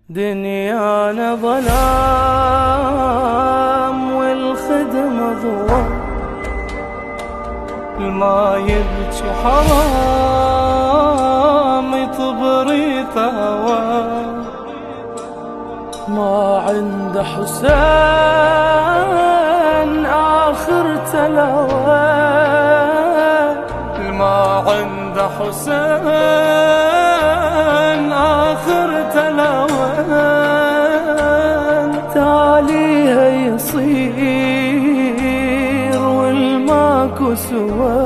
دنيانا ظلام والخدمة ضوء، الما يبكي حرام يطبري ثوى، ما عند حسين آخر تلوى، الما عند حسين آخر تلوى، تاليها يصير والماكو سوى،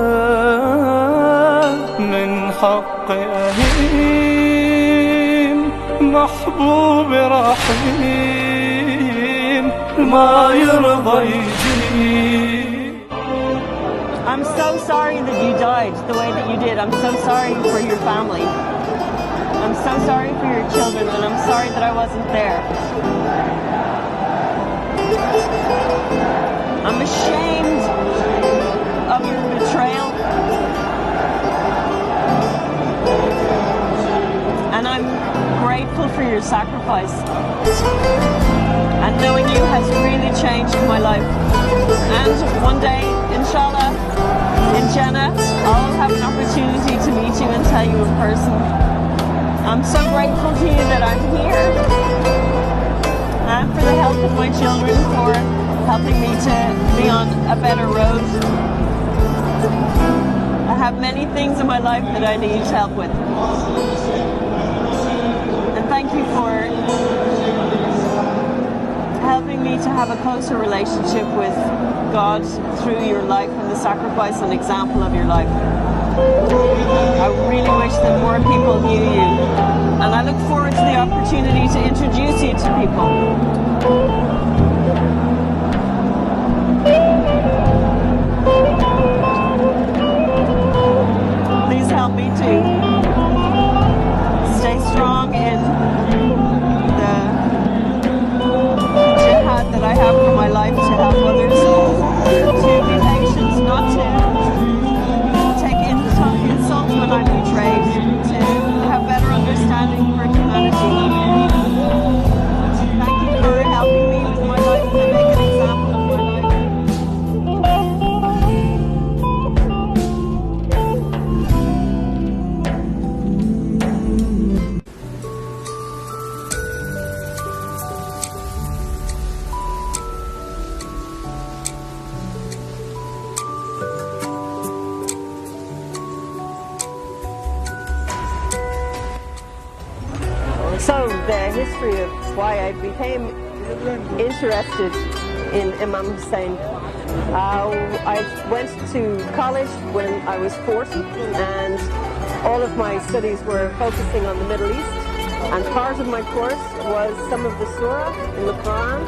من حق أهيم محبوب رحيم ما يرضى يجي. I'm so sorry that you died the way that you did. I'm so sorry for your family. I'm so sorry for your children, and I'm sorry that I wasn't there. I'm ashamed of your betrayal. And I'm grateful for your sacrifice. And knowing you has really changed my life. And one day, inshallah, in Jannah, I'll have an opportunity to meet you and tell you in person. I'm so grateful to you that I'm here. And for the help of my children, for helping me to be on a better road. I have many things in my life that I need help with. And thank you for helping me to have a closer relationship with God through your life and the sacrifice and example of your life. I really wish that more people knew you, and I look forward to the opportunity to introduce you to people. Please help me to stay strong in the jihad that I have for my life to help others, to be patient, not to take insult when I'm betrayed, to have better understanding for humanity. Thank you for helping me with my life and make an example of my life. So the history of why I became interested in Imam Hussein. I went to college when I was 40, and all of my studies were focusing on the Middle East, and part of my course was some of the surah in the Quran,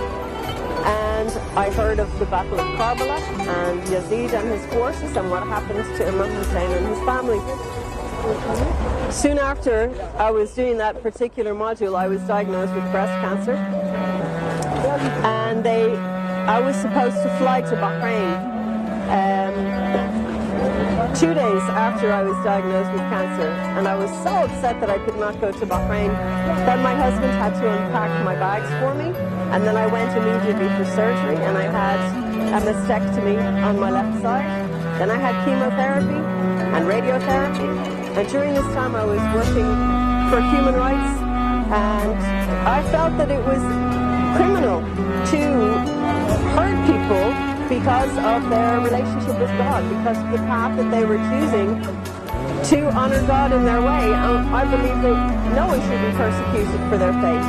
and I heard of the Battle of Karbala and Yazid and his forces and what happened to Imam Hussein and his family. Soon after I was doing that particular module, I was diagnosed with breast cancer, and I was supposed to fly to Bahrain 2 days after I was diagnosed with cancer, and I was so upset that I could not go to Bahrain that my husband had to unpack my bags for me, and then I went immediately for surgery, and I had a mastectomy on my left side. Then I had chemotherapy and radiotherapy. And during this time I was working for human rights, and I felt that it was criminal to hurt people because of their relationship with God, because of the path that they were choosing to honor God in their way. I believe that no one should be persecuted for their faith.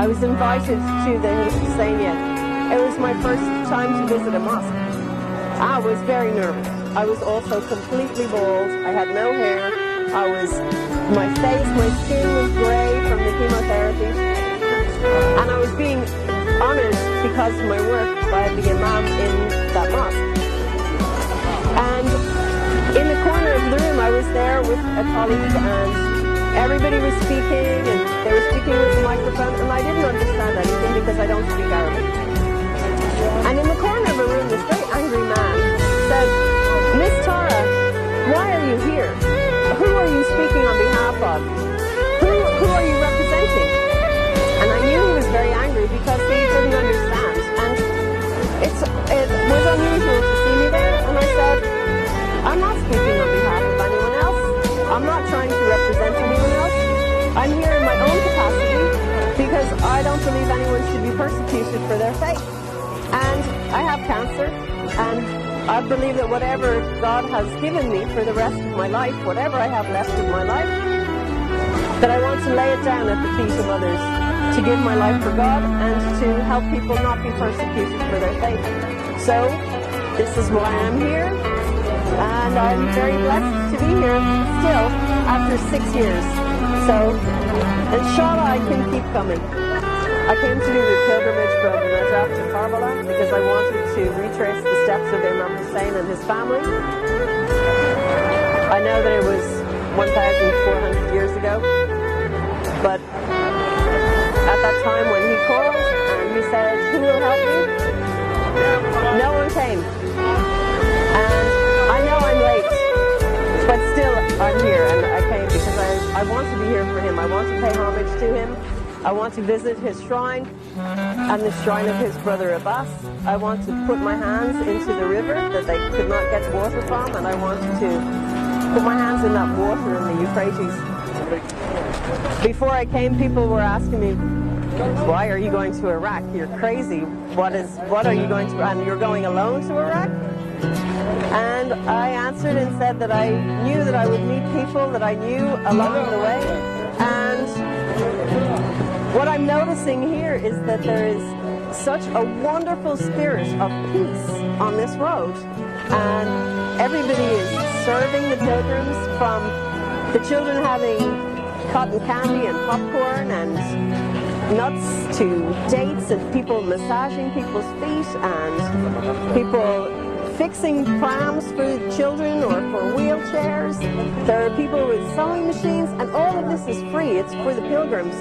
I was invited to the Husseiniyya. It was my first time to visit a mosque. I was very nervous. I was also completely bald. I had no hair. My skin was grey from the chemotherapy. And I was being honored because of my work by the imam in that mosque. And in the corner of the room, I was there with a colleague, and everybody was speaking, and they were speaking with the microphone, and I didn't understand anything because I don't speak Arabic. And in the corner of the room, this very angry man said, "Miss Tara, why are you here? Who are you speaking on behalf of? Who are you representing?" persecuted for their faith. And I have cancer, and I believe that whatever God has given me for the rest of my life, whatever I have left of my life, that I want to lay it down at the feet of others, to give my life for God and to help people not be persecuted for their faith. So this is why I'm here, and I'm very blessed to be here still after 6 years. So inshallah I can keep coming. I came to do the pilgrimage from Najaf to Karbala because I wanted to retrace the steps of Imam Hussein and his family. I know that it was 1,400 years ago, but at that time when he called and he said, "Who will help me?" no one came. And I know I'm late, but still I'm here, and I came because I want to be here for him. I want to pay homage to him. I want to visit his shrine and the shrine of his brother Abbas. I want to put my hands into the river that they could not get water from, and I want to put my hands in that water in the Euphrates. Before I came, people were asking me, "Why are you going to Iraq? You're crazy. What are you going to, and you're going alone to Iraq?" And I answered and said that I knew that I would meet people that I knew along the way. And what I'm noticing here is that there is such a wonderful spirit of peace on this road. And everybody is serving the pilgrims, from the children having cotton candy and popcorn and nuts to dates, and people massaging people's feet, and people fixing prams for children or for wheelchairs. There are people with sewing machines, and all of this is free. It's for the pilgrims.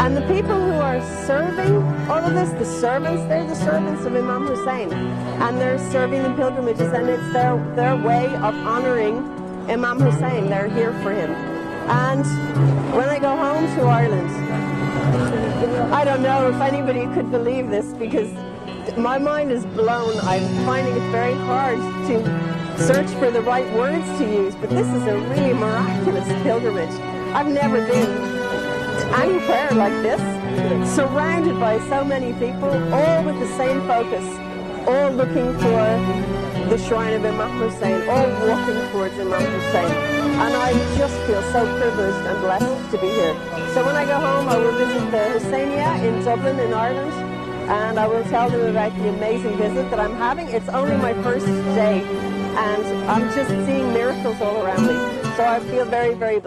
And the people who are serving all of this, the servants, they're the servants of Imam Hussein, and they're serving the pilgrimages, and it's their way of honoring Imam Hussein. They're here for him. And when I go home to Ireland, I don't know if anybody could believe this, because my mind is blown. I'm finding it very hard to search for the right words to use, but this is a really miraculous pilgrimage. I've never been to any prayer like this, surrounded by so many people, all with the same focus, all looking for the shrine of Imam Hussein, all walking towards Imam Hussein. And I just feel so privileged and blessed to be here. So when I go home, I will visit the Husseinia in Dublin in Ireland, and I will tell them about the amazing visit that I'm having. It's only my first day, and I'm just seeing miracles all around me. So I feel very, very blessed.